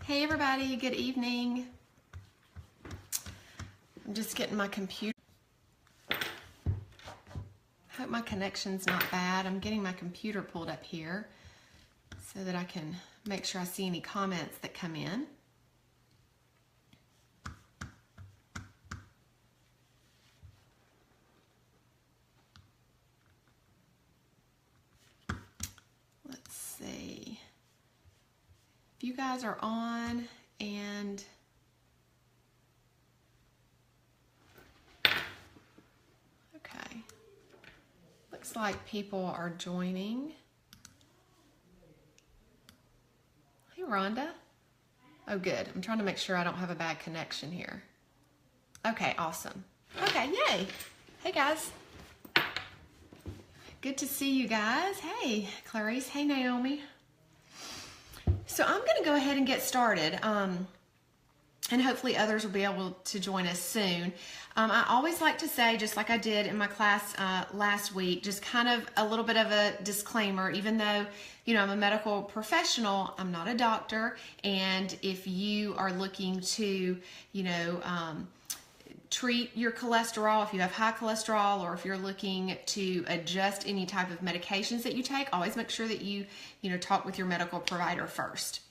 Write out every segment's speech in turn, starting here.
Hey everybody, good evening. I'm just getting my computer. Hope my connection's not bad. I'm getting my computer pulled up here so that I can make sure I see any comments that come in. Let's see if you guys are on and okay. Looks like people are joining. Hey Rhonda. Oh good. I'm trying to make sure I don't have a bad connection here. Okay, awesome. Okay, yay. Hey guys. Good to see you guys. Hey Clarice. Hey Naomi. So I'm going to go ahead and get started. And hopefully others will be able to join us soon. I always like to say, just like I did in my class last week, just kind of a little bit of a disclaimer, even though, you know, I'm a medical professional, I'm not a doctor. And if you are looking to, you know, treat your cholesterol, if you have high cholesterol, or if you're looking to adjust any type of medications that you take, always make sure that you talk with your medical provider first.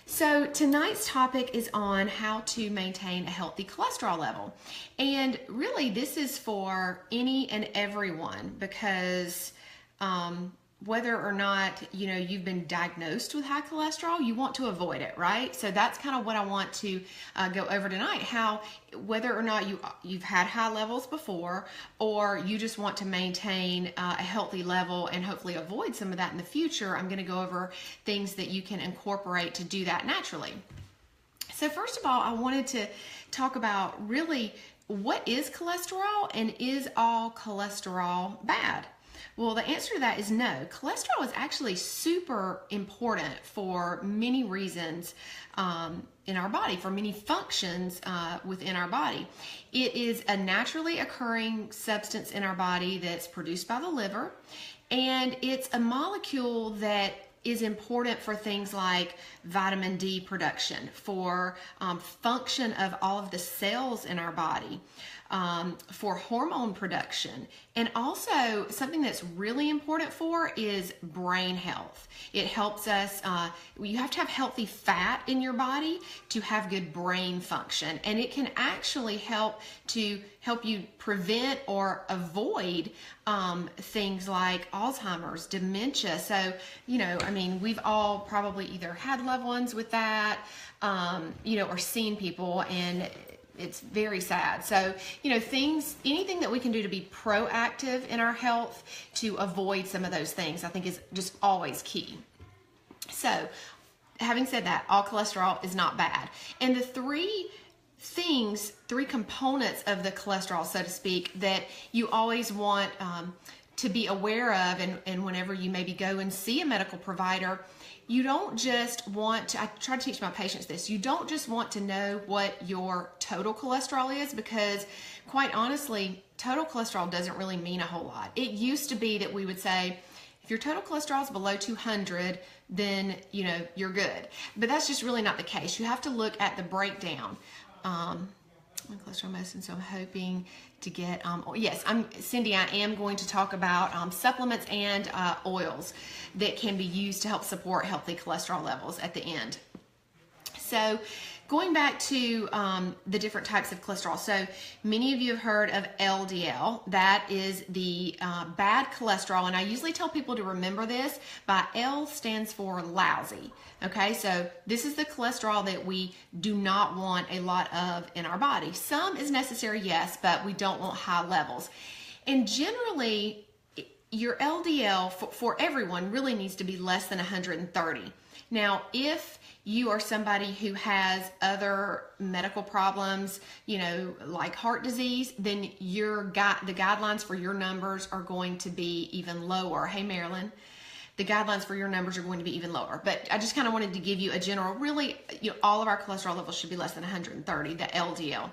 So tonight's topic is on how to maintain a healthy cholesterol level. And really this is for any and everyone because whether or not, you know, you've been diagnosed with high cholesterol, you want to avoid it, right? So that's kind of what I want to go over tonight, how whether or not you've had high levels before or you just want to maintain a healthy level and hopefully avoid some of that in the future, I'm going to go over things that you can incorporate to do that naturally. So first of all, I wanted to talk about really what is cholesterol and is all cholesterol bad? Well, the answer to that is no. Cholesterol is actually super important for many reasons in our body, for many functions within our body. It is a naturally occurring substance in our body that's produced by the liver, and it's a molecule that is important for things like vitamin D production, for function of all of the cells in our body, for hormone production, and also something that's really important for is brain health. It helps us, you have to have healthy fat in your body to have good brain function, and it can actually help you prevent or avoid things like Alzheimer's, dementia. So, you know, I mean, we've all probably either had loved ones with that, you know, or seen people, and it's very sad. So, you know, anything that we can do to be proactive in our health to avoid some of those things, I think is just always key. So, having said that, all cholesterol is not bad. And the three components of the cholesterol, so to speak, that you always want to be aware of, and whenever you maybe go and see a medical provider, you don't just want to, I try to teach my patients this, you don't just want to know what your total cholesterol is, because quite honestly, total cholesterol doesn't really mean a whole lot. It used to be that we would say, if your total cholesterol is below 200, then, you know, you're good. But that's just really not the case. You have to look at the breakdown. Cholesterol medicine, so I'm hoping to get, yes, Cindy, I am going to talk about supplements and oils that can be used to help support healthy cholesterol levels at the end. So going back to the different types of cholesterol. So many of you have heard of LDL. That is the bad cholesterol. And I usually tell people to remember this by L stands for lousy. Okay, so this is the cholesterol that we do not want a lot of in our body. Some is necessary, yes, but we don't want high levels. And generally, your LDL for everyone really needs to be less than 130. Now, if you are somebody who has other medical problems, you know, like heart disease, then the guidelines for your numbers are going to be even lower. Hey, Marilyn. The guidelines for your numbers are going to be even lower. But I just kind of wanted to give you a general, really, you know, all of our cholesterol levels should be less than 130, the LDL.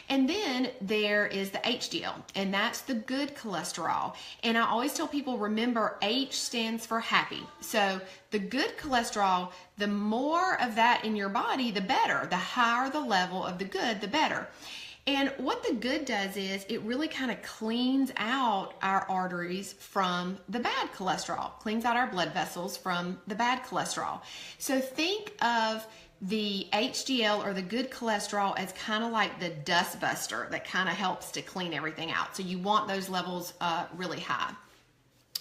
And then there is the HDL, and that's the good cholesterol. And I always tell people, remember, H stands for happy. So the good cholesterol, the more of that in your body, the better. The higher the level of the good, the better. And what the good does is it really kind of cleans out our arteries from the bad cholesterol, cleans out our blood vessels from the bad cholesterol. So think of the HDL or the good cholesterol as kind of like the dust buster that kind of helps to clean everything out. So you want those levels really high.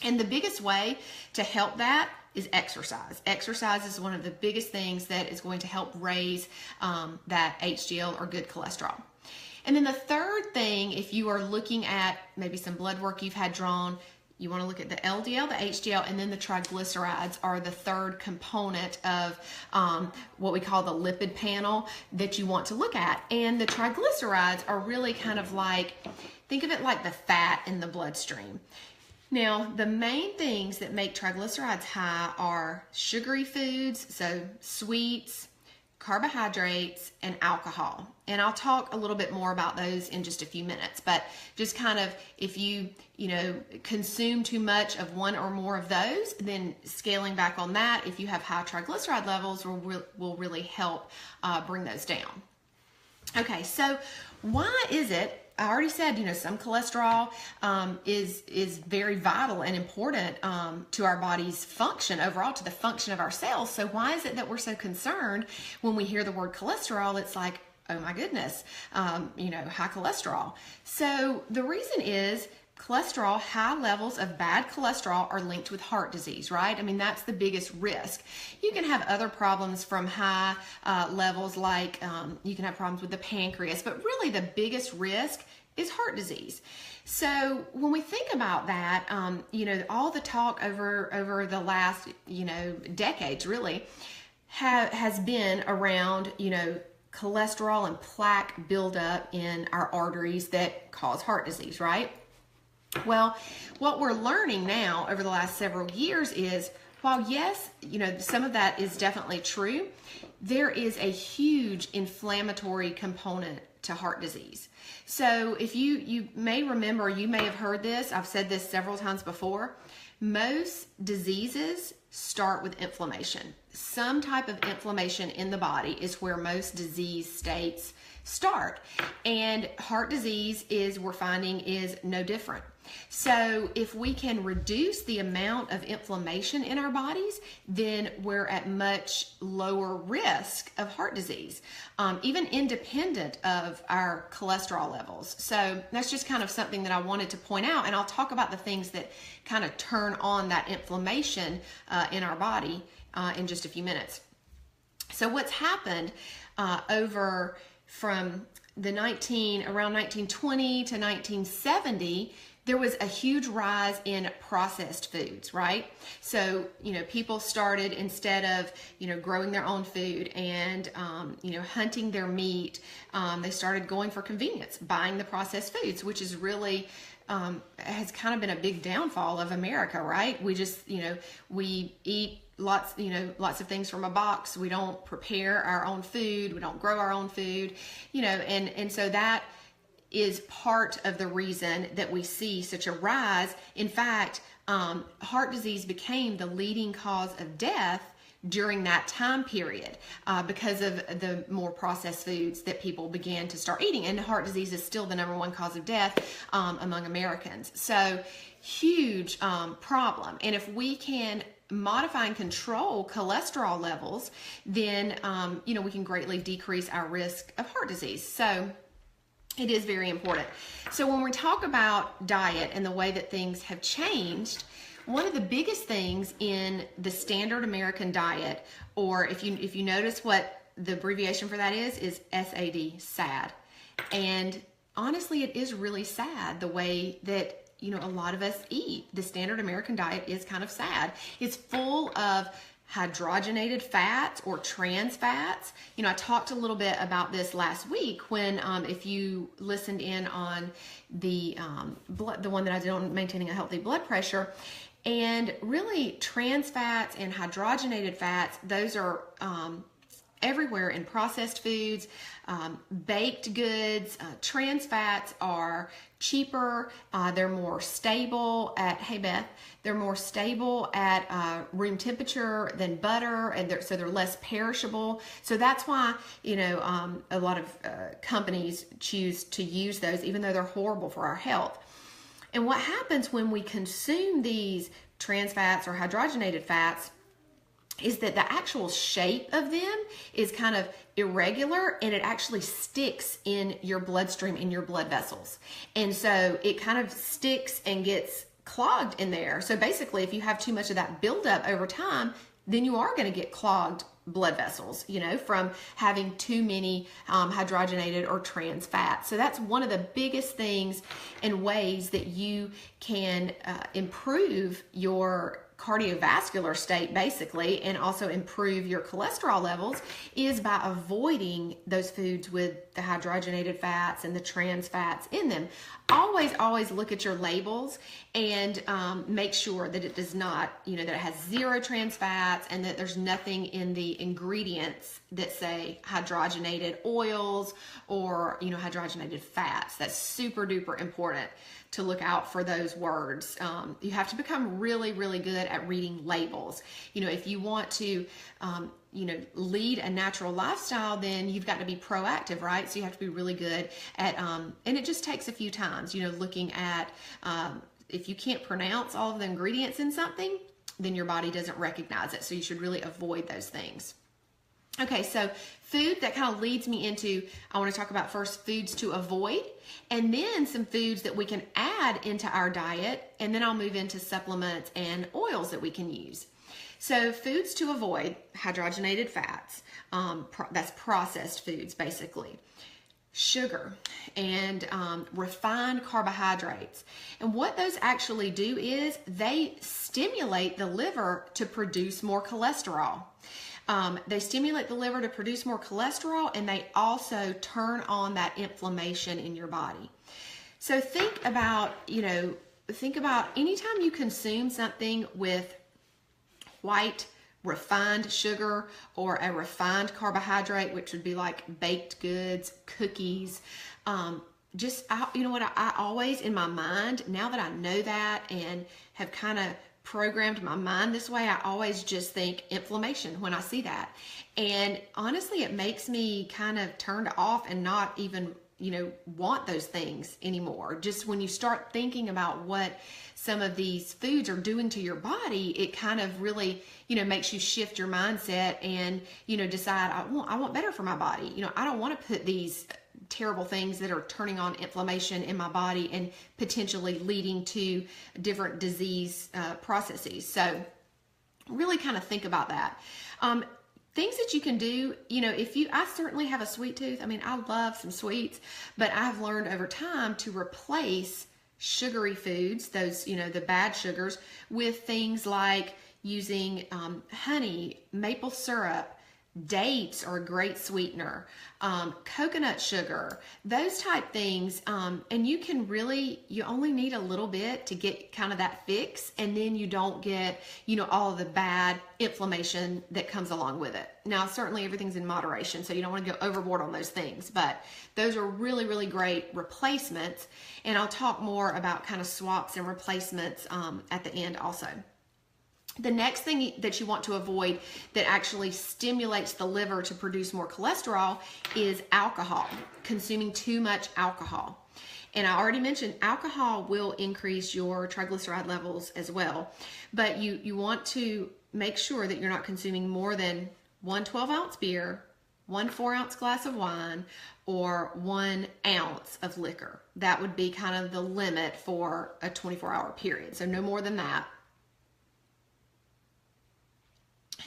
And the biggest way to help that is exercise. Exercise is one of the biggest things that is going to help raise that HDL or good cholesterol. And then the third thing, if you are looking at maybe some blood work you've had drawn, you want to look at the LDL, the HDL, and then the triglycerides are the third component of what we call the lipid panel that you want to look at. And the triglycerides are really kind of like, think of it like the fat in the bloodstream. Now, the main things that make triglycerides high are sugary foods, so sweets, carbohydrates, and alcohol. And I'll talk a little bit more about those in just a few minutes, but just kind of if you consume too much of one or more of those, then scaling back on that, if you have high triglyceride levels, will really help bring those down. Okay, so why is it, I already said, some cholesterol is very vital and important to our body's function overall, to the function of our cells. So why is it that we're so concerned when we hear the word cholesterol? It's like, oh my goodness, high cholesterol. So the reason is cholesterol, high levels of bad cholesterol are linked with heart disease, right? I mean, that's the biggest risk. You can have other problems from high levels, like you can have problems with the pancreas, but really the biggest risk is heart disease. So when we think about that, all the talk over the last, decades really has been around, cholesterol and plaque buildup in our arteries that cause heart disease, right? Well, what we're learning now over the last several years is, while yes, some of that is definitely true, there is a huge inflammatory component to heart disease. So if you may remember, you may have heard this, I've said this several times before, most diseases start with inflammation. Some type of inflammation in the body is where most disease states start. And heart disease we're finding is no different. So if we can reduce the amount of inflammation in our bodies, then we're at much lower risk of heart disease, even independent of our cholesterol levels. So that's just kind of something that I wanted to point out, and I'll talk about the things that kind of turn on that inflammation in our body in just a few minutes. So what's happened over from around 1920 to 1970, there was a huge rise in processed foods, right? So, people started, instead of, growing their own food and, hunting their meat, they started going for convenience, buying the processed foods, which is really, has kind of been a big downfall of America, right? We just, we eat lots of things from a box. We don't prepare our own food. We don't grow our own food, and so that is part of the reason that we see such a rise. In fact, heart disease became the leading cause of death during that time period because of the more processed foods that people began to start eating. And heart disease is still the number one cause of death among Americans. So huge problem. And if we can modify and control cholesterol levels, then we can greatly decrease our risk of heart disease. So it is very important. So when we talk about diet and the way that things have changed, one of the biggest things in the standard American diet, or if you notice what the abbreviation for that is SAD, SAD. And honestly, it is really sad the way that a lot of us eat. The standard American diet is kind of sad. It's full of hydrogenated fats or trans fats. I talked a little bit about this last week when, if you listened in on the one that I did on maintaining a healthy blood pressure, and really trans fats and hydrogenated fats, those are everywhere in processed foods, baked goods. Trans fats are cheaper. They're more stable at, hey Beth, they're more stable at room temperature than butter, and so they're less perishable. So that's why, a lot of companies choose to use those, even though they're horrible for our health. And what happens when we consume these trans fats or hydrogenated fats is that the actual shape of them is kind of irregular, and it actually sticks in your bloodstream, in your blood vessels. And so it kind of sticks and gets clogged in there. So basically, if you have too much of that buildup over time, then you are going to get clogged blood vessels, from having too many hydrogenated or trans fats. So that's one of the biggest things and ways that you can improve your cardiovascular state, basically, and also improve your cholesterol levels, is by avoiding those foods with the hydrogenated fats and the trans fats in them. Always look at your labels and make sure that it does not, that it has 0 trans fats, and that there's nothing in the ingredients that say hydrogenated oils or, hydrogenated fats. That's super duper important to look out for those words. You have to become really, really good at reading labels. If you want to, lead a natural lifestyle, then you've got to be proactive, right? So you have to be really good at, and it just takes a few times, looking at, if you can't pronounce all of the ingredients in something, then your body doesn't recognize it. So you should really avoid those things. Okay, so food, that kind of leads me into, I want to talk about first foods to avoid, and then some foods that we can add into our diet, and then I'll move into supplements and oils that we can use. So foods to avoid: hydrogenated fats, that's processed foods basically, sugar, and refined carbohydrates. And what those actually do is they stimulate the liver to produce more cholesterol. They stimulate the liver to produce more cholesterol, and they also turn on that inflammation in your body. So think about anytime you consume something with white refined sugar or a refined carbohydrate, which would be like baked goods, cookies, I always, in my mind, now that I know that and have kind of programmed my mind this way, I always just think inflammation when I see that. And honestly, it makes me kind of turned off and not even, want those things anymore. Just when you start thinking about what some of these foods are doing to your body, it kind of really, makes you shift your mindset and, decide, I want better for my body. I don't want to put these terrible things that are turning on inflammation in my body and potentially leading to different disease processes. So really kind of think about that. Things that you can do, I certainly have a sweet tooth. I love some sweets, but I've learned over time to replace sugary foods, those, the bad sugars, with things like using honey, maple syrup. Dates are a great sweetener, coconut sugar, those type things. And you only need a little bit to get kind of that fix, and then you don't get, all of the bad inflammation that comes along with it. Now, certainly everything's in moderation, so you don't want to go overboard on those things, but those are really, really great replacements. And I'll talk more about kind of swaps and replacements at the end also. The next thing that you want to avoid that actually stimulates the liver to produce more cholesterol is alcohol, consuming too much alcohol. And I already mentioned alcohol will increase your triglyceride levels as well, but you want to make sure that you're not consuming more than 1 12-ounce beer, 1 4-ounce glass of wine, or 1 ounce of liquor. That would be kind of the limit for a 24-hour period, so no more than that.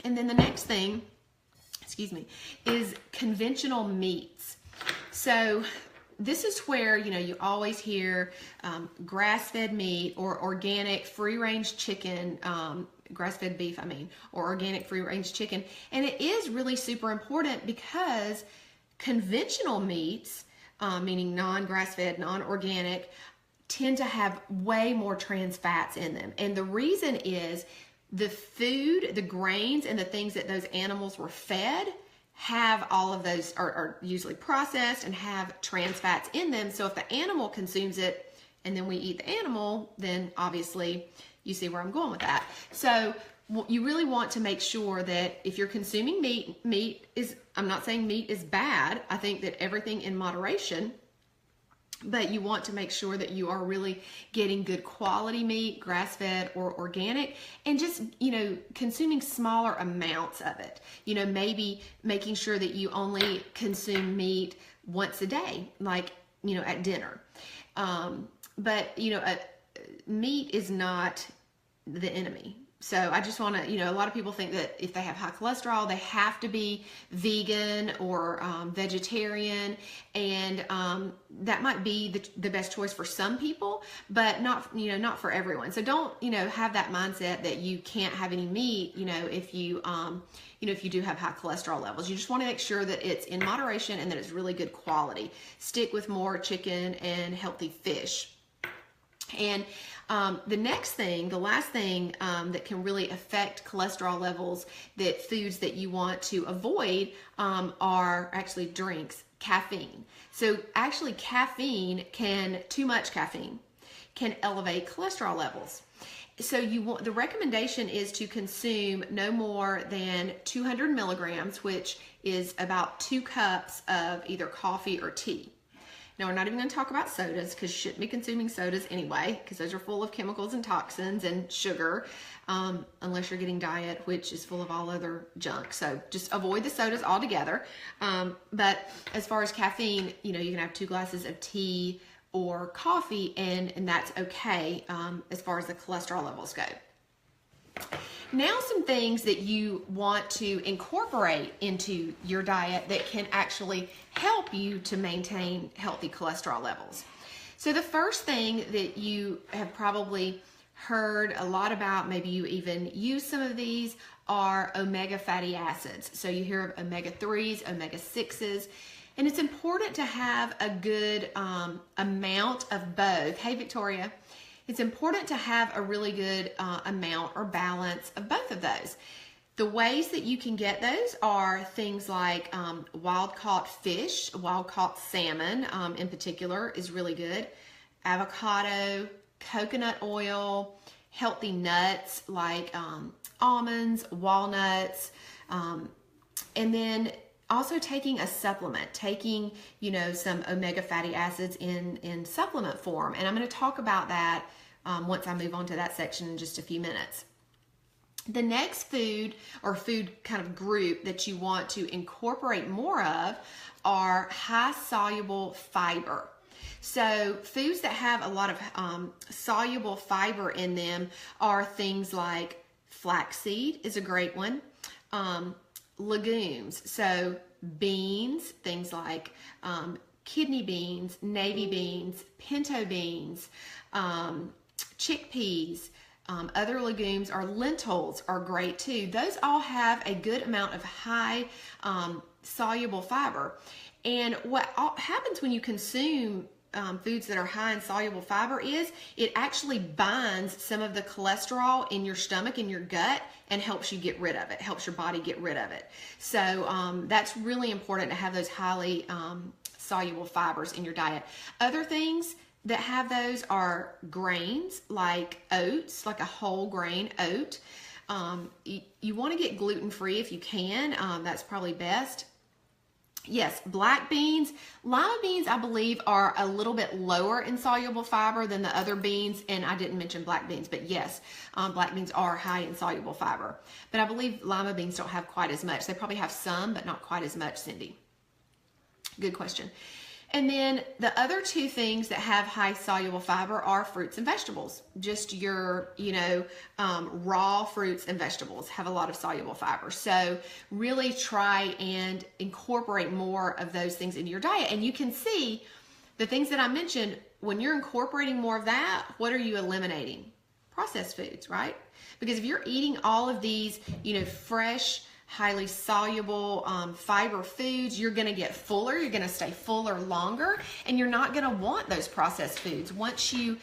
And then the next thing, is conventional meats. So this is where, you always hear grass-fed meat or organic free-range chicken, grass-fed beef, or organic free-range chicken. And it is really super important because conventional meats, meaning non-grass-fed, non-organic, tend to have way more trans fats in them. And the reason is the food, the grains, and the things that those animals were fed have all of those are usually processed and have trans fats in them. So if the animal consumes it and then we eat the animal, then obviously you see where I'm going with that. So you really want to make sure that if you're consuming meat is, I'm not saying meat is bad. I think that everything in moderation, but you want to make sure that you are really getting good quality meat, grass-fed or organic, and just, consuming smaller amounts of it. Maybe making sure that you only consume meat once a day, like, at dinner. But meat is not the enemy. So I just want to, a lot of people think that if they have high cholesterol, they have to be vegan or vegetarian, and that might be the best choice for some people, but not for everyone. So don't, have that mindset that you can't have any meat, if you, if you do have high cholesterol levels. You just want to make sure that it's in moderation and that it's really good quality. Stick with more chicken and healthy fish. And the last thing that can really affect cholesterol levels, that foods that you want to avoid are actually drinks, caffeine. So actually too much caffeine can elevate cholesterol levels. So the recommendation is to consume no more than 200 milligrams, which is about 2 cups of either coffee or tea. Now, we're not even going to talk about sodas because you shouldn't be consuming sodas anyway, because those are full of chemicals and toxins and sugar, unless you're getting diet, which is full of all other junk. So just avoid the sodas altogether. But as far as caffeine, you can have 2 glasses of tea or coffee, and that's okay as far as the cholesterol levels go. Now, some things that you want to incorporate into your diet that can actually help you to maintain healthy cholesterol levels. So the first thing that you have probably heard a lot about, maybe you even use some of these, are omega fatty acids. So you hear of omega-3s, omega-6s, and it's important to have a good amount of both. Hey, Victoria. It's important to have a really good amount or balance of both of those. The ways that you can get those are things like wild-caught fish, wild-caught salmon in particular is really good, avocado, coconut oil, healthy nuts like almonds, walnuts, and then also taking a supplement, taking, some omega fatty acids in supplement form. And I'm going to talk about that once I move on to that section in just a few minutes. The next food kind of group that you want to incorporate more of are high soluble fiber. So foods that have a lot of soluble fiber in them are things like flaxseed is a great one. Legumes, so beans, things like kidney beans, navy beans, pinto beans, chickpeas, other legumes or lentils are great too. Those all have a good amount of high soluble fiber. And what happens when you consume foods that are high in soluble fiber is it actually binds some of the cholesterol in your stomach, in your gut, and helps you get rid of it, helps your body get rid of it. So that's really important to have those highly soluble fibers in your diet. Other things that have those are grains like oats, like a whole grain oat. You want to get gluten-free if you can. That's probably best. Yes, black beans. Lima beans, I believe, are a little bit lower in soluble fiber than the other beans, and I didn't mention black beans, but yes, black beans are high in soluble fiber. But I believe lima beans don't have quite as much. They probably have some, but not quite as much, Cindy. Good question. And then the other 2 things that have high soluble fiber are fruits and vegetables. Just your, raw fruits and vegetables have a lot of soluble fiber. So really try and incorporate more of those things into your diet. And you can see the things that I mentioned, when you're incorporating more of that, what are you eliminating? Processed foods, right? Because if you're eating all of these, fresh highly soluble fiber foods, you're going to get fuller, you're going to stay fuller longer, and you're not going to want those processed foods. Once you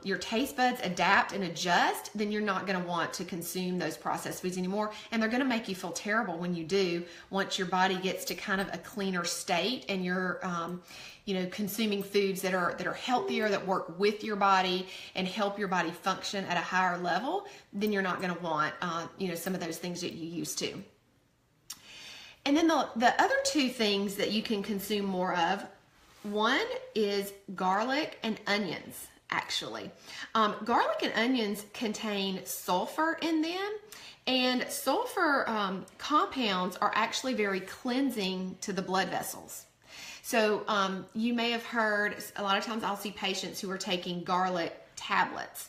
your taste buds adapt and adjust, then you're not going to want to consume those processed foods anymore, and they're going to make you feel terrible when you do, once your body gets to kind of a cleaner state and you're consuming foods that are healthier, that work with your body and help your body function at a higher level. Then you're not going to want some of those things that you used to. And then the other two things that you can consume more of, one is garlic and onions. Actually, garlic and onions contain sulfur in them, and sulfur compounds are actually very cleansing to the blood vessels. So you may have heard, a lot of times I'll see patients who are taking garlic tablets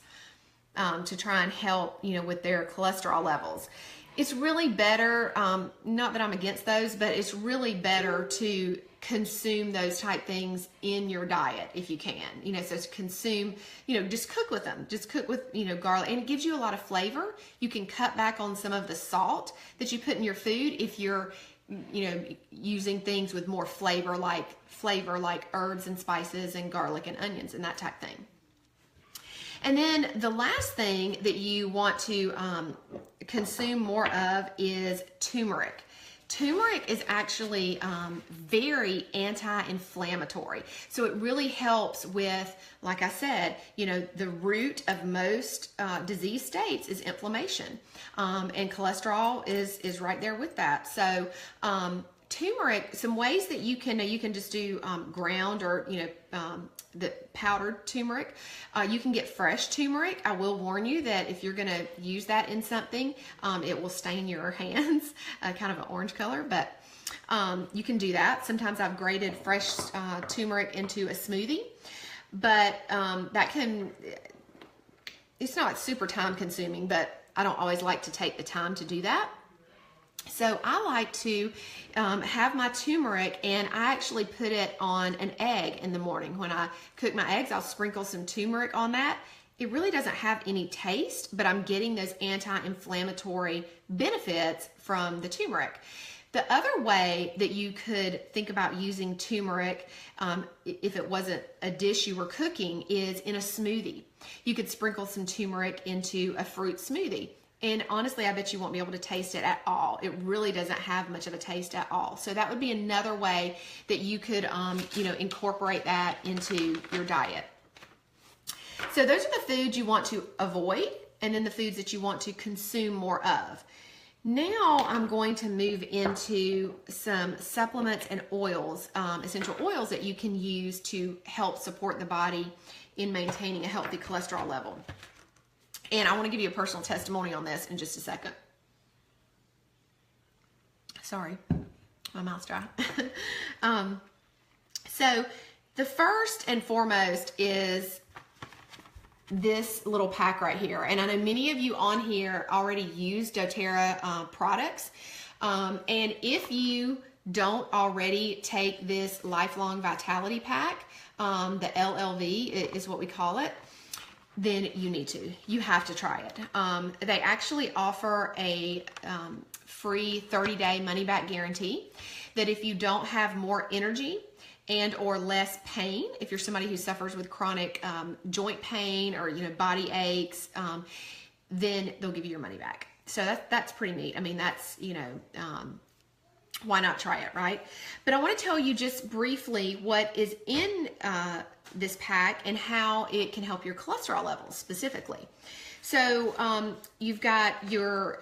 to try and help, with their cholesterol levels. It's really better, not that I'm against those, but it's really better to consume those type things in your diet if you can. So consume, just cook with them. Just cook with, garlic, and it gives you a lot of flavor. You can cut back on some of the salt that you put in your food if you're using things with more flavor like herbs and spices and garlic and onions and that type thing. And then the last thing that you want to consume more of is turmeric. Turmeric is actually very anti-inflammatory. So it really helps with, like I said, the root of most disease states is inflammation. And cholesterol is right there with that. So turmeric, some ways that you can just do ground or, the powdered turmeric. You can get fresh turmeric. I will warn you that if you're going to use that in something, it will stain your hands, kind of an orange color, but you can do that. Sometimes I've grated fresh turmeric into a smoothie, but it's not super time consuming, but I don't always like to take the time to do that. So I like to have my turmeric, and I actually put it on an egg in the morning. When I cook my eggs, I'll sprinkle some turmeric on that. It really doesn't have any taste, but I'm getting those anti-inflammatory benefits from the turmeric. The other way that you could think about using turmeric, if it wasn't a dish you were cooking, is in a smoothie. You could sprinkle some turmeric into a fruit smoothie. And honestly, I bet you won't be able to taste it at all. It really doesn't have much of a taste at all. So that would be another way that you could, incorporate that into your diet. So those are the foods you want to avoid, and then the foods that you want to consume more of. Now I'm going to move into some supplements and oils, essential oils that you can use to help support the body in maintaining a healthy cholesterol level. And I want to give you a personal testimony on this in just a second. Sorry, my mouth's dry. So the first and foremost is this little pack right here. And I know many of you on here already use doTERRA products. And if you don't already take this Lifelong Vitality Pack, the LLV is what we call it, then you need to. You have to try it. They actually offer a free 30-day money-back guarantee that if you don't have more energy and or less pain, if you're somebody who suffers with chronic joint pain or body aches, then they'll give you your money back. So that's pretty neat. I mean, that's why not try it, right? But I want to tell you just briefly what is in this pack and how it can help your cholesterol levels specifically. So you've got your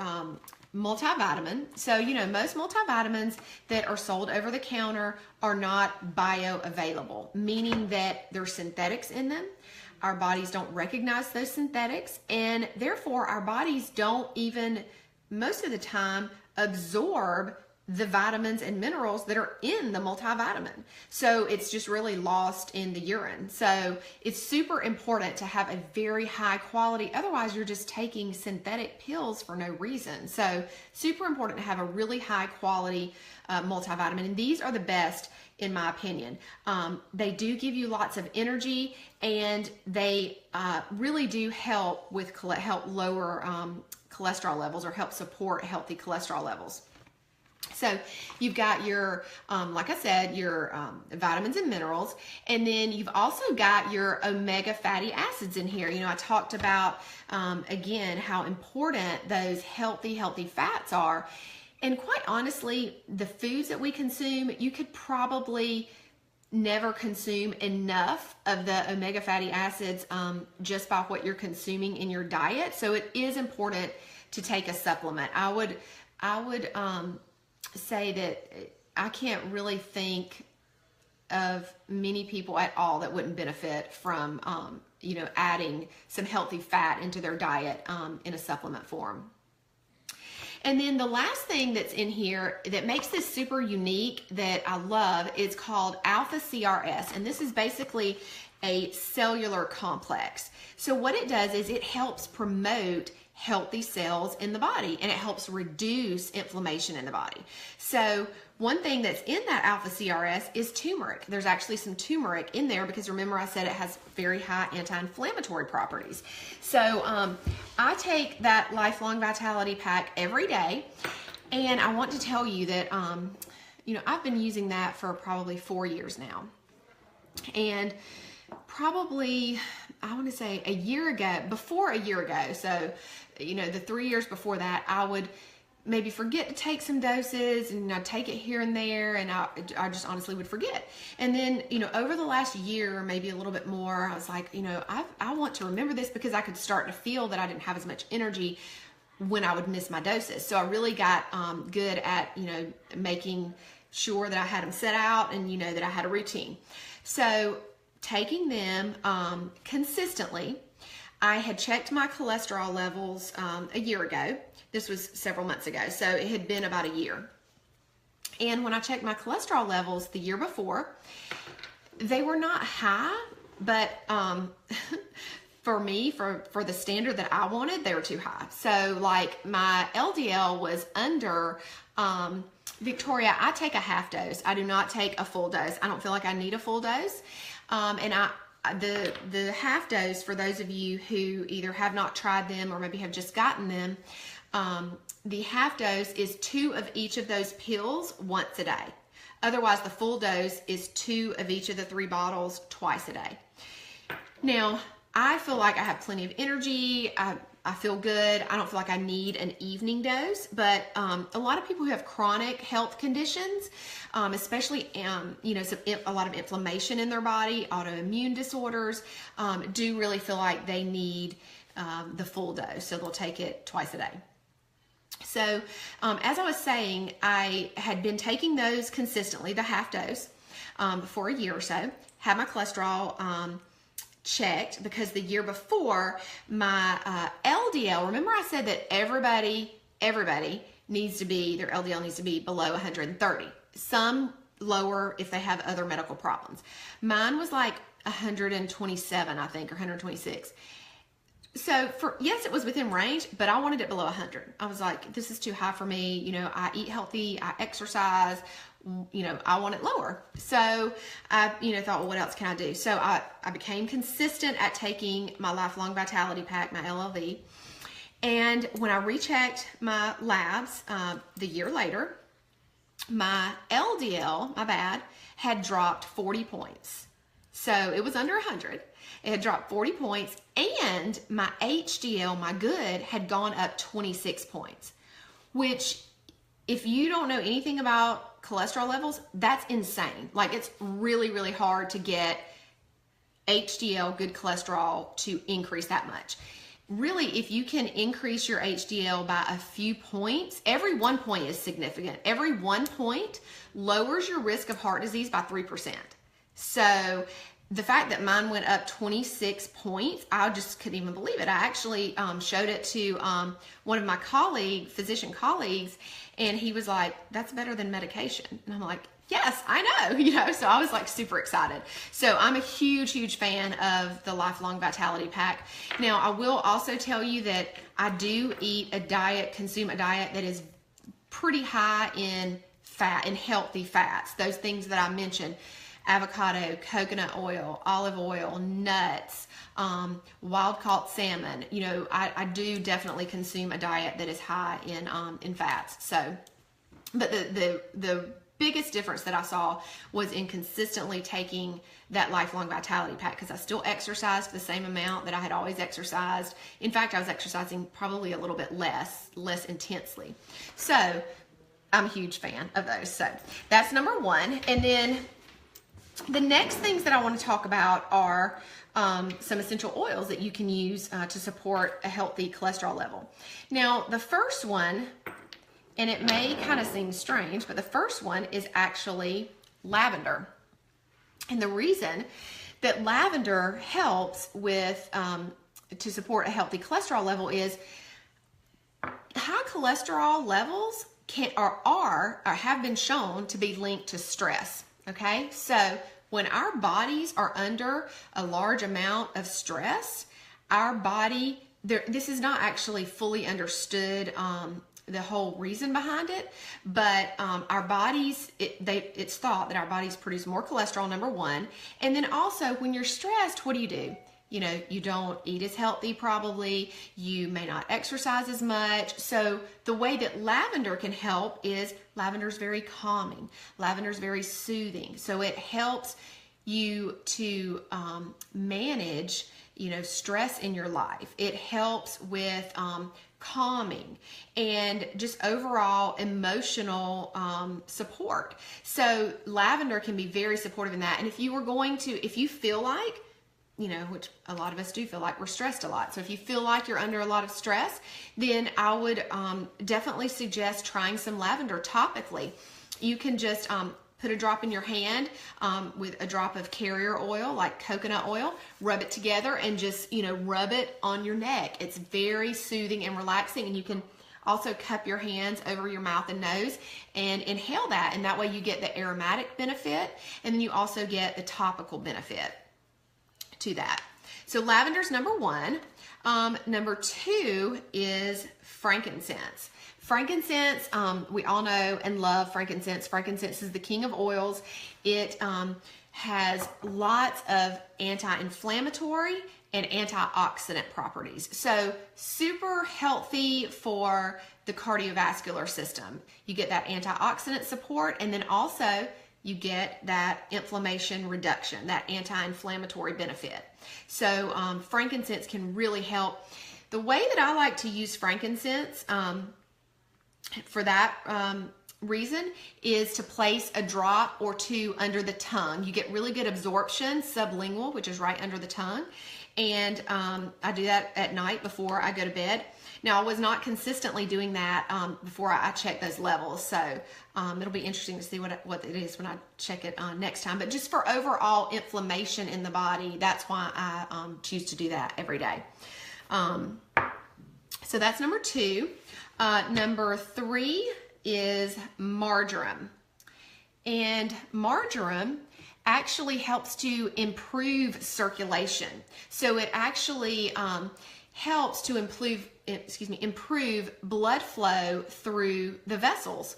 multivitamin. So, most multivitamins that are sold over the counter are not bioavailable, meaning that there's synthetics in them. Our bodies don't recognize those synthetics, and therefore our bodies don't even, most of the time, absorb the vitamins and minerals that are in the multivitamin. So it's just really lost in the urine. So it's super important to have a very high quality, otherwise you're just taking synthetic pills for no reason. So super important to have a really high quality multivitamin, and these are the best in my opinion. They do give you lots of energy, and they really do help with help lower cholesterol levels, or help support healthy cholesterol levels. So you've got your, like I said, your vitamins and minerals, and then you've also got your omega fatty acids in here. You know, I talked about, again, how important those healthy fats are. And quite honestly, the foods that we consume, you could probably never consume enough of the omega fatty acids just by what you're consuming in your diet. So it is important to take a supplement. I would say that I can't really think of many people at all that wouldn't benefit from, you know, adding some healthy fat into their diet in a supplement form. And then the last thing that's in here that makes this super unique that I love is called Alpha CRS. And this is basically a cellular complex. So what it does is it helps promote healthy cells in the body, and it helps reduce inflammation in the body. So one thing that's in that Alpha CRS is turmeric. There's actually some turmeric in there because remember I said it has very high anti-inflammatory properties. So I take that Lifelong Vitality Pack every day, and I want to tell you that you know, I've been using that for probably 4 years now. And probably, I want to say before a year ago, so, you know, the 3 years before that, I would maybe forget to take some doses, and I'd take it here and there, and I just honestly would forget. And then, you know, over the last year, maybe a little bit more, I was like, you know, I want to remember this because I could start to feel that I didn't have as much energy when I would miss my doses. So I really got good at, you know, making sure that I had them set out and, you know, that I had a routine. So taking them consistently, I had checked my cholesterol levels a year ago. This was several months ago, so it had been about a year. And when I checked my cholesterol levels the year before, they were not high, but for me, for the standard that I wanted, they were too high. So like my LDL was under, Victoria, I take a half dose. I do not take a full dose. I don't feel like I need a full dose. And the half dose, for those of you who either have not tried them or maybe have just gotten them, the half dose is 2 of each of those pills once a day. Otherwise, the full dose is 2 of each of the 3 bottles twice a day. Now, I feel like I have plenty of energy. I feel good. I don't feel like I need an evening dose, but a lot of people who have chronic health conditions, especially you know, a lot of inflammation in their body, autoimmune disorders, do really feel like they need the full dose, so they'll take it twice a day. So as I was saying, I had been taking those consistently, the half dose, for a year or so, had my cholesterol checked because the year before my LDL, remember I said that everybody needs to be, their LDL needs to be below 130. Some lower if they have other medical problems. Mine was like 127, I think, or 126. So yes, it was within range, but I wanted it below 100. I was like, this is too high for me. You know, I eat healthy, I exercise, you know, I want it lower. So I, you know, thought, well, what else can I do? So I became consistent at taking my Lifelong Vitality Pack, my LLV. And when I rechecked my labs the year later, my LDL, my bad, had dropped 40 points. So it was under 100. It had dropped 40 points, and my HDL, my good, had gone up 26 points, which if you don't know anything about cholesterol levels, that's insane. Like, it's really, really hard to get HDL, good cholesterol, to increase that much. Really, if you can increase your HDL by a few points, every 1 point is significant. Every 1 point lowers your risk of heart disease by 3%. So the fact that mine went up 26 points, I just couldn't even believe it. I actually showed it to one of my physician colleagues, and he was like, that's better than medication. And I'm like, yes, I know, you know, so I was like super excited. So I'm a huge, huge fan of the Lifelong Vitality Pack. Now, I will also tell you that I do consume a diet that is pretty high in fat and healthy fats. Those things that I mentioned: avocado, coconut oil, olive oil, nuts, wild caught salmon. You know, I do definitely consume a diet that is high in fats. So But the biggest difference that I saw was in consistently taking that Lifelong Vitality Pack, because I still exercised the same amount that I had always exercised. In fact, I was exercising probably a little bit less intensely. So I'm a huge fan of those. So that's number one. And then the next things that I want to talk about are some essential oils that you can use to support a healthy cholesterol level. Now, the first one, and it may kind of seem strange, but the first one is actually lavender. And the reason that lavender helps with to support a healthy cholesterol level is high cholesterol levels have been shown to be linked to stress. Okay, so when our bodies are under a large amount of stress, our body, this is not actually fully understood, the whole reason behind it, but our bodies, it's thought that our bodies produce more cholesterol, number one. And then also when you're stressed, what do? You know, you don't eat as healthy probably, you may not exercise as much. So the way that lavender can help is lavender is very calming. Lavender is very soothing. So it helps you to manage, you know, stress in your life. It helps with calming and just overall emotional support. So lavender can be very supportive in that. And if you feel like, you know, which a lot of us do feel like we're stressed a lot. So if you feel like you're under a lot of stress, then I would definitely suggest trying some lavender topically. You can just put a drop in your hand with a drop of carrier oil, like coconut oil, rub it together and just, you know, rub it on your neck. It's very soothing and relaxing, and you can also cup your hands over your mouth and nose and inhale that, and that way you get the aromatic benefit, and then you also get the topical benefit to that. So lavender's number one. Number two is frankincense. Frankincense, we all know and love frankincense. Frankincense is the king of oils. It has lots of anti-inflammatory and antioxidant properties. So super healthy for the cardiovascular system. You get that antioxidant support, and then also you get that inflammation reduction, that anti-inflammatory benefit. So frankincense can really help. The way that I like to use frankincense for that reason is to place a drop or two under the tongue. You get really good absorption, sublingual, which is right under the tongue. And I do that at night before I go to bed. Now, I was not consistently doing that before I check those levels, so it'll be interesting to see what it is when I check it next time. But just for overall inflammation in the body, that's why I choose to do that every day. So that's number two. Number three is marjoram. And marjoram actually helps to improve circulation. So it actually helps to improve blood flow through the vessels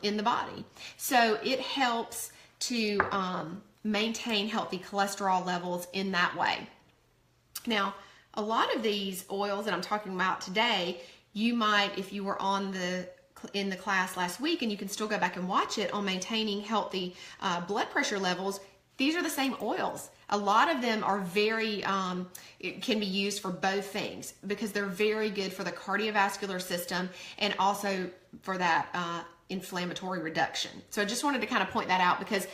in the body. So it helps to maintain healthy cholesterol levels in that way. Now, a lot of these oils that I'm talking about today, you might, if you were in the class last week, and you can still go back and watch it on maintaining healthy blood pressure levels, these are the same oils. A lot of them are very, it can be used for both things because they're very good for the cardiovascular system and also for that inflammatory reduction. So I just wanted to kind of point that out because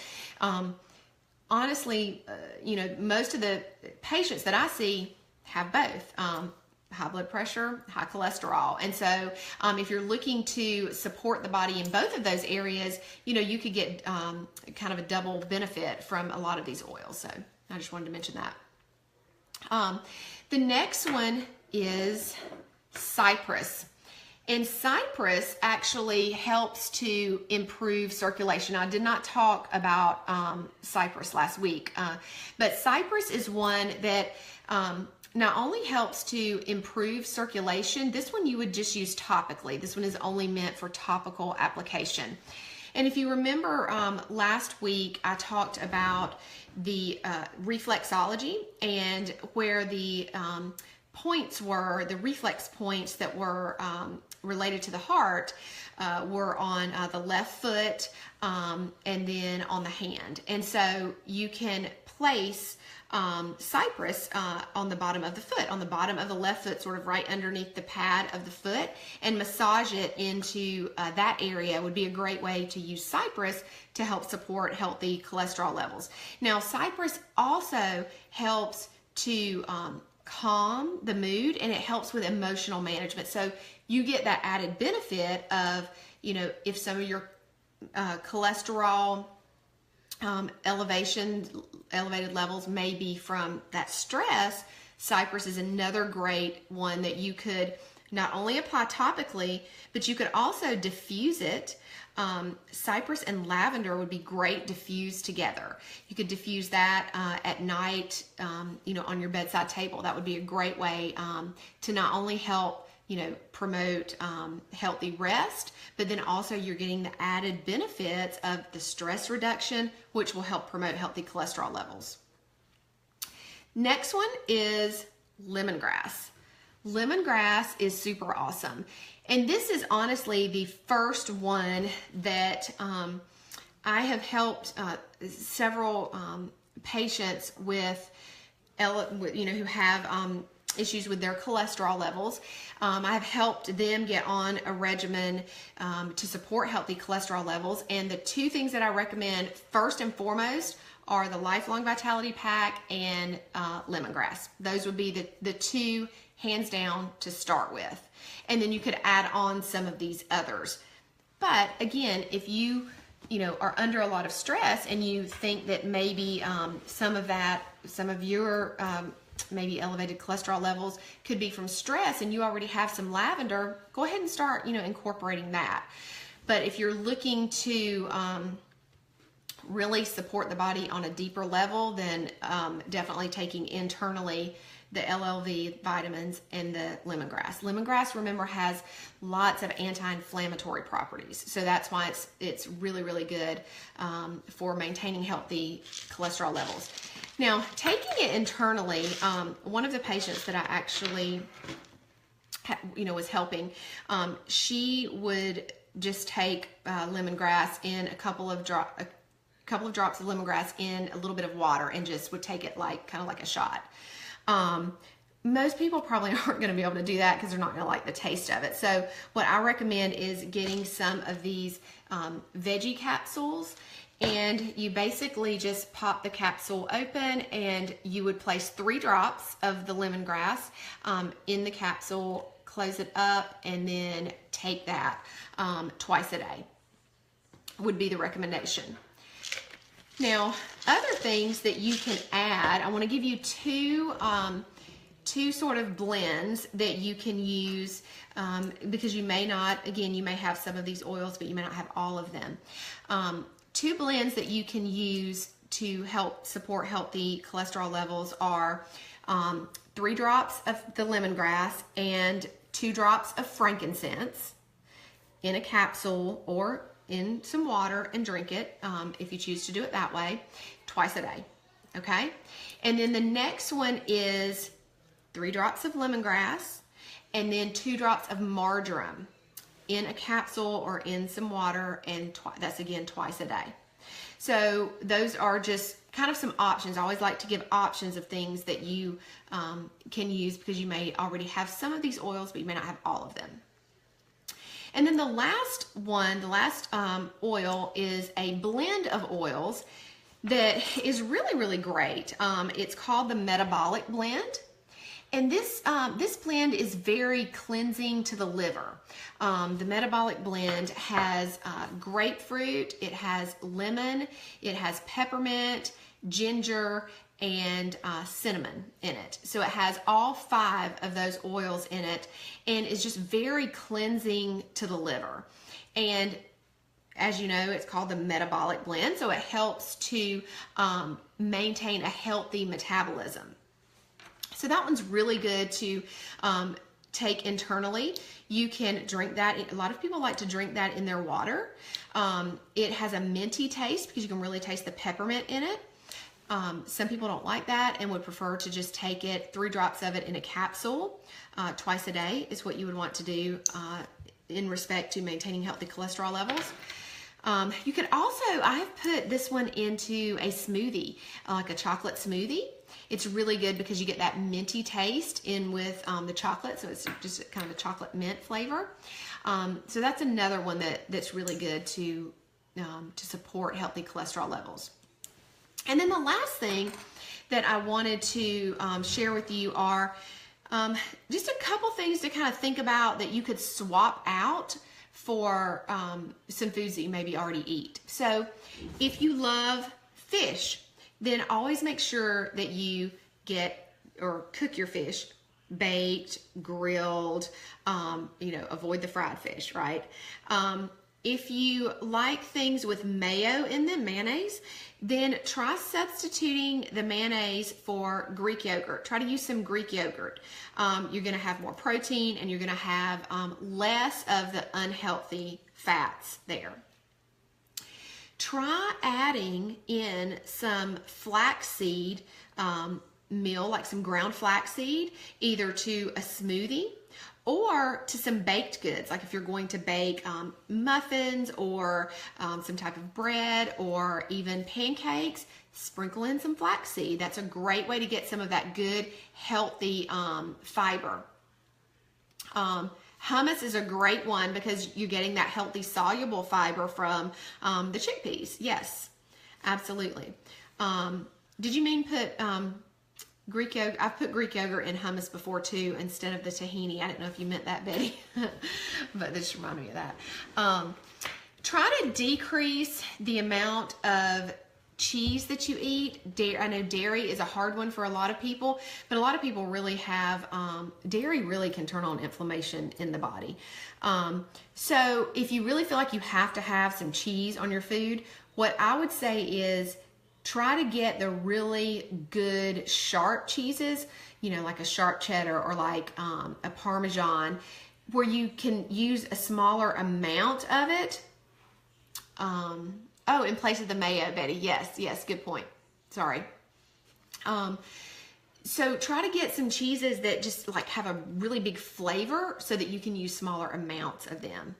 honestly, you know, most of the patients that I see have both. High blood pressure, high cholesterol. And so if you're looking to support the body in both of those areas, you know, you could get kind of a double benefit from a lot of these oils. So I just wanted to mention that. The next one is cypress. And cypress actually helps to improve circulation. I did not talk about cypress last week, but cypress is one that not only helps to improve circulation, this one you would just use topically. This one is only meant for topical application. And if you remember last week, I talked about the reflexology and where the points were, the reflex points that were related to the heart were on the left foot and then on the hand. And so you can place cypress on the bottom of the foot, on the bottom of the left foot, sort of right underneath the pad of the foot, and massage it into that area would be a great way to use cypress to help support healthy cholesterol levels. Now, cypress also helps to calm the mood, and it helps with emotional management. So you get that added benefit of, you know, if some of your cholesterol elevated levels may be from that stress, cypress is another great one that you could not only apply topically, but you could also diffuse it. Cypress and lavender would be great diffused together. You could diffuse that at night, you know, on your bedside table. That would be a great way to not only help, you know, promote healthy rest, but then also you're getting the added benefits of the stress reduction, which will help promote healthy cholesterol levels. Next one is lemongrass. Lemongrass is super awesome. And this is honestly the first one that I have helped several patients with, you know, who have issues with their cholesterol levels. I have helped them get on a regimen to support healthy cholesterol levels. And the two things that I recommend first and foremost are the Lifelong Vitality Pack and lemongrass. Those would be the two hands down to start with. And then you could add on some of these others. But again, if you know, are under a lot of stress and you think that maybe some of your maybe elevated cholesterol levels could be from stress and you already have some lavender, go ahead and start, you know, incorporating that. But if you're looking to really support the body on a deeper level, then definitely taking internally the LLV vitamins and the lemongrass. Lemongrass, remember, has lots of anti-inflammatory properties. So that's why it's really, really good for maintaining healthy cholesterol levels. Now, taking it internally, one of the patients that I actually, you know, was helping, she would just take lemongrass in a couple of drops of lemongrass in a little bit of water and just would take it like kind of like a shot. Most people probably aren't going to be able to do that because they're not going to like the taste of it. So what I recommend is getting some of these veggie capsules, and you basically just pop the capsule open and you would place 3 drops of the lemongrass in the capsule, close it up, and then take that twice a day would be the recommendation. Now, other things that you can add, I want to give you two sort of blends that you can use because you may not, again, you may have some of these oils, but you may not have all of them. 2 blends that you can use to help support healthy cholesterol levels are 3 drops of the lemongrass and 2 drops of frankincense in a capsule or in some water, and drink it if you choose to do it that way twice a day. Okay, and then the next one is 3 drops of lemongrass and then 2 drops of marjoram in a capsule or in some water, and that's again twice a day. So those are just kind of some options. I always like to give options of things that you can use because you may already have some of these oils, but you may not have all of them. And then the last one, the last oil is a blend of oils that is really, really great. It's called the Metabolic Blend. And this blend is very cleansing to the liver. The Metabolic Blend has grapefruit, it has lemon, it has peppermint, ginger, and cinnamon in it. So it has all 5 of those oils in it, and it's just very cleansing to the liver. And as you know, it's called the Metabolic Blend, so it helps to maintain a healthy metabolism. So that one's really good to take internally. You can drink that. A lot of people like to drink that in their water. It has a minty taste because you can really taste the peppermint in it. Some people don't like that and would prefer to just take it, 3 drops of it in a capsule twice a day is what you would want to do in respect to maintaining healthy cholesterol levels. You could also, I've put this one into a smoothie, like a chocolate smoothie. It's really good because you get that minty taste in with the chocolate, so it's just kind of a chocolate mint flavor. So that's another one that's really good to support healthy cholesterol levels. And then the last thing that I wanted to share with you are just a couple things to kind of think about that you could swap out for some foods that you maybe already eat. So if you love fish, then always make sure that you get or cook your fish baked, grilled, avoid the fried fish, right? If you like things with mayo in them, mayonnaise, then try substituting the mayonnaise for Greek yogurt. Try to use some Greek yogurt. You're going to have more protein and you're going to have less of the unhealthy fats there. Try adding in some flaxseed meal, like some ground flaxseed, either to a smoothie or to some baked goods, like if you're going to bake muffins or some type of bread or even pancakes, sprinkle in some flaxseed. That's a great way to get some of that good, healthy fiber. Hummus is a great one because you're getting that healthy, soluble fiber from the chickpeas. Yes, absolutely. Did you mean put Greek yogurt? I've put Greek yogurt in hummus before too, instead of the tahini. I didn't know if you meant that, Betty, but this reminded me of that. Try to decrease the amount of cheese that you eat. I know dairy is a hard one for a lot of people, but a lot of people really have, dairy really can turn on inflammation in the body. So if you really feel like you have to have some cheese on your food, what I would say is try to get the really good sharp cheeses, like a sharp cheddar or like a Parmesan, where you can use a smaller amount of it. In place of the mayo, Betty. Yes, good point. Sorry. So try to get some cheeses that just like have a really big flavor so that you can use smaller amounts of them.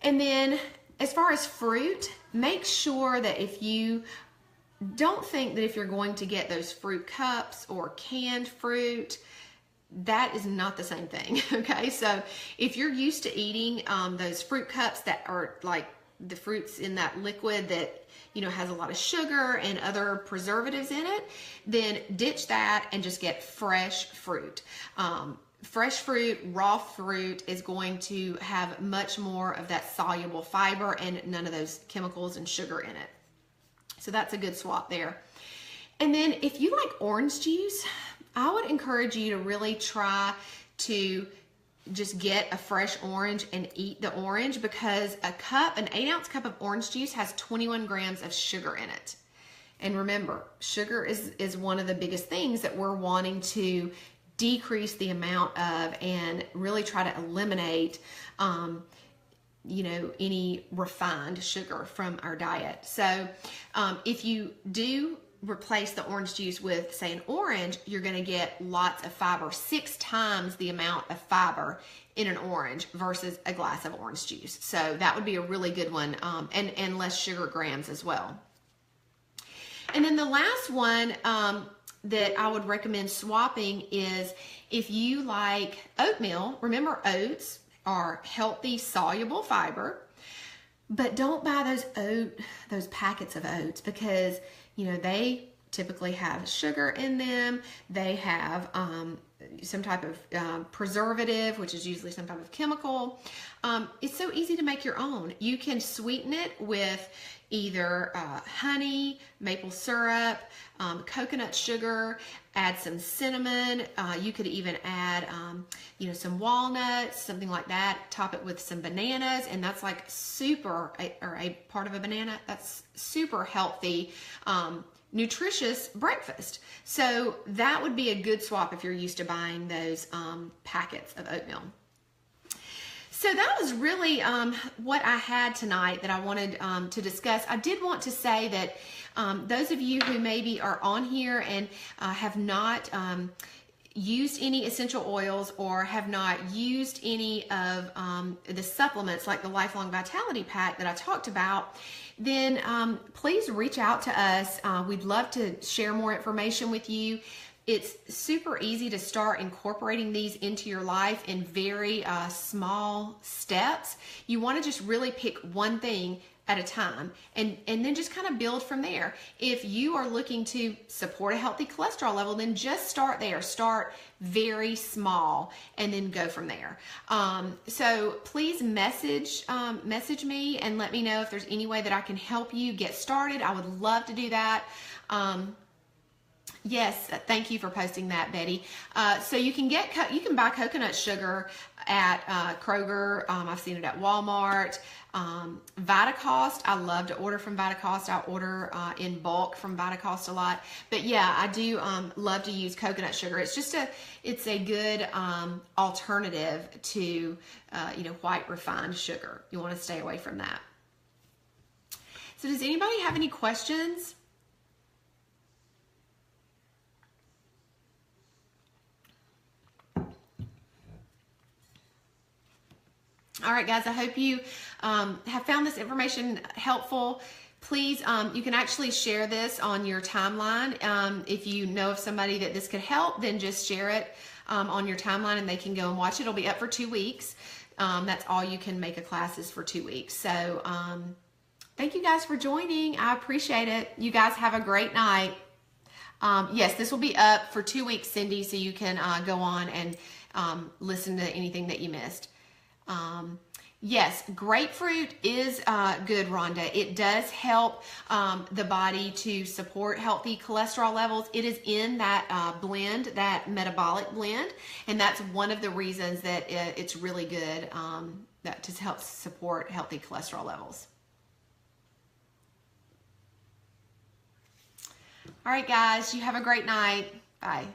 And then as far as fruit, make sure that don't think that if you're going to get those fruit cups or canned fruit, that is not the same thing, okay? So if you're used to eating those fruit cups that are like the fruits in that liquid that has a lot of sugar and other preservatives in it, then ditch that and just get fresh fruit. Fresh fruit, raw fruit is going to have much more of that soluble fiber and none of those chemicals and sugar in it. So that's a good swap there. And then if you like orange juice, I would encourage you to really try to just get a fresh orange and eat the orange, because an 8-ounce cup of orange juice has 21 grams of sugar in it. And remember, sugar is one of the biggest things that we're wanting to decrease the amount of and really try to eliminate any refined sugar from our diet. So if you do replace the orange juice with, say, an orange, you're going to get lots of fiber, 6 times the amount of fiber in an orange versus a glass of orange juice. So that would be a really good one, and less sugar grams as well. And then the last one that I would recommend swapping is if you like oatmeal. Remember, oats are healthy, soluble fiber, but don't buy those packets of oats, because they typically have sugar in them. They have some type of preservative, which is usually some type of chemical. It's so easy to make your own. You can sweeten it with either honey, maple syrup, coconut sugar, add some cinnamon. You could even add, some walnuts, something like that. Top it with some bananas, and that's like a part of a banana. That's super healthy, nutritious breakfast. So that would be a good swap if you're used to buying those packets of oatmeal. So that was really what I had tonight that I wanted to discuss. I did want to say that those of you who maybe are on here and have not used any essential oils or have not used any of the supplements like the Lifelong Vitality Pack that I talked about, then please reach out to us. We'd love to share more information with you. It's super easy to start incorporating these into your life in very small steps. You want to just really pick one thing at a time and then just kind of build from there. If you are looking to support a healthy cholesterol level, then just start there. Start very small and then go from there. So please message me and let me know if there's any way that I can help you get started. I would love to do that. Yes, thank you for posting that, Betty. So you can buy coconut sugar at Kroger. I've seen it at Walmart. Vitacost, I love to order from Vitacost. I order in bulk from Vitacost a lot. But yeah, I do love to use coconut sugar. It's a good alternative to white refined sugar. You want to stay away from that. So does anybody have any questions? All right, guys, I hope you have found this information helpful. Please, you can actually share this on your timeline. If you know of somebody that this could help, then just share it on your timeline and they can go and watch it. It'll be up for 2 weeks. That's all you can make a class is for 2 weeks. So thank you guys for joining. I appreciate it. You guys have a great night. Yes, this will be up for 2 weeks, Cindy, so you can go on and listen to anything that you missed. Yes, grapefruit is good, Rhonda. It does help the body to support healthy cholesterol levels. It is in that blend, that metabolic blend, and that's one of the reasons that it's really good that to help support healthy cholesterol levels. All right, guys, you have a great night. Bye.